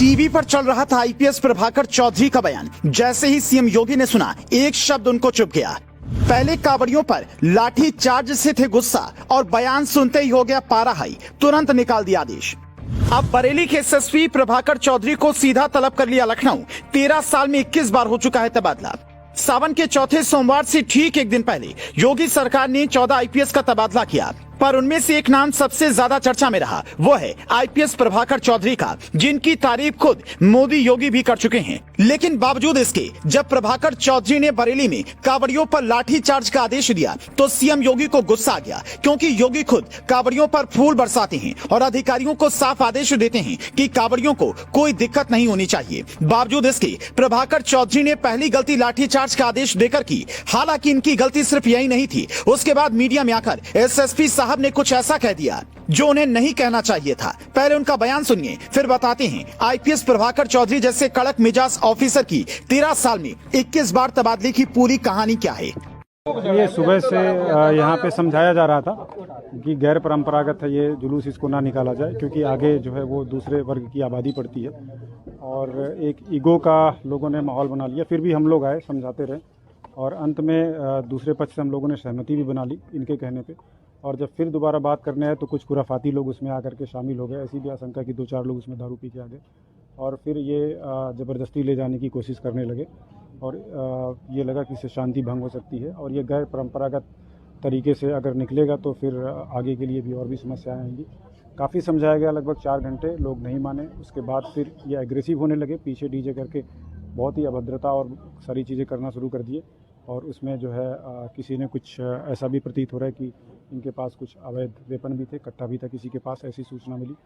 TV पर चल रहा था आईपीएस प्रभाकर चौधरी का बयान। जैसे ही सीएम योगी ने सुना, एक शब्द उनको चुभ गया। पहले कांवड़ियों पर लाठी चार्ज से थे गुस्सा और बयान सुनते ही हो गया पारा हाई, तुरंत निकाल दिया आदेश। अब बरेली के एसएसपी प्रभाकर चौधरी को सीधा तलब कर लिया लखनऊ। 13 साल में 21 बार हो चुका है तबादला। सावन के चौथे सोमवार से ठीक एक दिन पहले योगी सरकार ने 14 आईपीएस का तबादला किया, पर उनमें से एक नाम सबसे ज्यादा चर्चा में रहा। वो है आईपीएस प्रभाकर चौधरी का, जिनकी तारीफ खुद मोदी योगी भी कर चुके हैं। लेकिन बावजूद इसके जब प्रभाकर चौधरी ने बरेली में कांवड़ियों पर लाठी चार्ज का आदेश दिया तो सीएम योगी को गुस्सा आ गया, क्योंकि योगी खुद कांवड़ियों पर फूल बरसाते हैं और अधिकारियों को साफ आदेश देते हैं कि कांवड़ियों को कोई दिक्कत नहीं होनी चाहिए। बावजूद इसके प्रभाकर चौधरी ने पहली गलती लाठी चार्ज का आदेश देकर की। हालांकि इनकी गलती सिर्फ यही नहीं थी, उसके बाद मीडिया में आकर एसएसपी साहब ने कुछ ऐसा कह दिया जो उन्हें नहीं कहना चाहिए था। पहले उनका बयान सुनिए, फिर बताते हैं आईपीएस प्रभाकर चौधरी जैसे कड़क मिजाज ऑफिसर की 13 साल में 21 बार तबादले की पूरी कहानी क्या है। ये सुबह से यहाँ पे समझाया जा रहा था कि गैर परंपरागत है ये जुलूस, इसको ना निकाला जाए, क्योंकि आगे जो है वो दूसरे वर्ग की आबादी पड़ती है और एक ईगो का लोगों ने माहौल बना लिया। फिर भी हम लोग आए, समझाते रहे और अंत में दूसरे पक्ष से हम लोगों ने सहमति भी बना ली इनके कहने पे। और जब फिर दोबारा बात करने आए तो कुछ खुराफाती लोग उसमें आकर के शामिल हो गए। ऐसी भी आशंका कि 2-4 लोग उसमें दारू पी के आ गए और फिर ये ज़बरदस्ती ले जाने की कोशिश करने लगे और ये लगा कि इससे शांति भंग हो सकती है और ये गैर परंपरागत तरीके से अगर निकलेगा तो फिर आगे के लिए भी और भी समस्याएं आएंगी। काफ़ी समझाया गया, लगभग 4 घंटे, लोग नहीं माने। उसके बाद फिर ये एग्रेसिव होने लगे, पीछे डीजे करके बहुत ही अभद्रता और सारी चीज़ें करना शुरू कर दिए। और उसमें जो है किसी ने कुछ ऐसा भी प्रतीत हो रहा है कि इनके पास कुछ अवैध वेपन भी थे, कट्टा भी था किसी के पास, ऐसी सूचना मिली।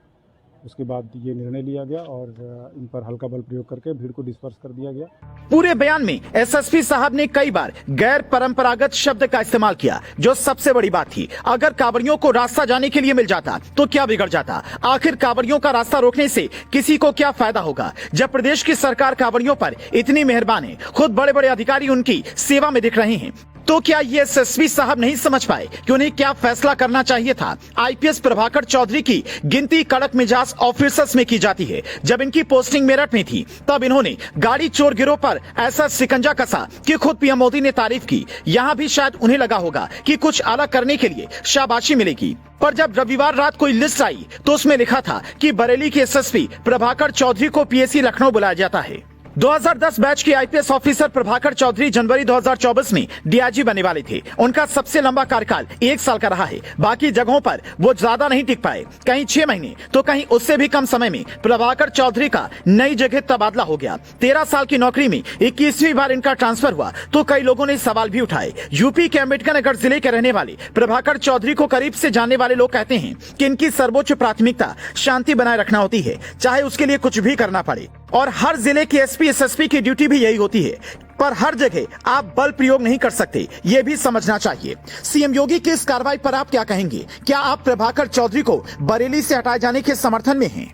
उसके बाद ये निर्णय लिया गया और इन पर हल्का बल प्रयोग करके भीड़ को डिस्पर्स कर दिया गया। पूरे बयान में एसएसपी साहब ने कई बार गैर परंपरागत शब्द का इस्तेमाल किया, जो सबसे बड़ी बात थी। अगर कांवड़ियों को रास्ता जाने के लिए मिल जाता तो क्या बिगड़ जाता? आखिर कांवड़ियों का रास्ता रोकने से किसी को क्या फायदा होगा? जब प्रदेश की सरकार कांवड़ियों पर इतनी मेहरबान है, खुद बड़े बड़े अधिकारी उनकी सेवा में दिख रहे हैं, तो क्या ये एसएसपी साहब नहीं समझ पाए कि उन्हें क्या फैसला करना चाहिए था? आईपीएस प्रभाकर चौधरी की गिनती कड़क मिजाज ऑफिसर्स में की जाती है। जब इनकी पोस्टिंग मेरठ में थी तब इन्होंने गाड़ी चोर गिरोह पर ऐसा शिकंजा कसा कि खुद पीएम मोदी ने तारीफ की। यहाँ भी शायद उन्हें लगा होगा कि कुछ अलग करने के लिए शाबाशी मिलेगी। पर जब रविवार रात कोई लिस्ट आई तो उसमें लिखा था कि बरेली के एसएसपी प्रभाकर चौधरी को पीएसी लखनऊ बुलाया जाता है। 2010 बैच के आईपीएस ऑफिसर प्रभाकर चौधरी जनवरी 2024 में डीआईजी बनने वाले थे। उनका सबसे लंबा कार्यकाल 1 साल का रहा है। बाकी जगहों पर वो ज्यादा नहीं टिक पाए, कहीं 6 महीने तो कहीं उससे भी कम समय में प्रभाकर चौधरी का नई जगह तबादला हो गया। 13 साल की नौकरी में 21वीं बार इनका ट्रांसफर हुआ तो कई लोगों ने सवाल भी उठाए। यूपी के अम्बेडकर नगर जिले के रहने वाले प्रभाकर चौधरी को करीब से जानने वाले लोग कहते हैं कि इनकी सर्वोच्च प्राथमिकता शांति बनाए रखना होती है, चाहे उसके लिए कुछ भी करना पड़े। और हर जिले के एसपी एसएसपी की ड्यूटी भी यही होती है, पर हर जगह आप बल प्रयोग नहीं कर सकते, ये भी समझना चाहिए। सीएम योगी की इस कार्रवाई पर आप क्या कहेंगे? क्या आप प्रभाकर चौधरी को बरेली से हटाए जाने के समर्थन में हैं?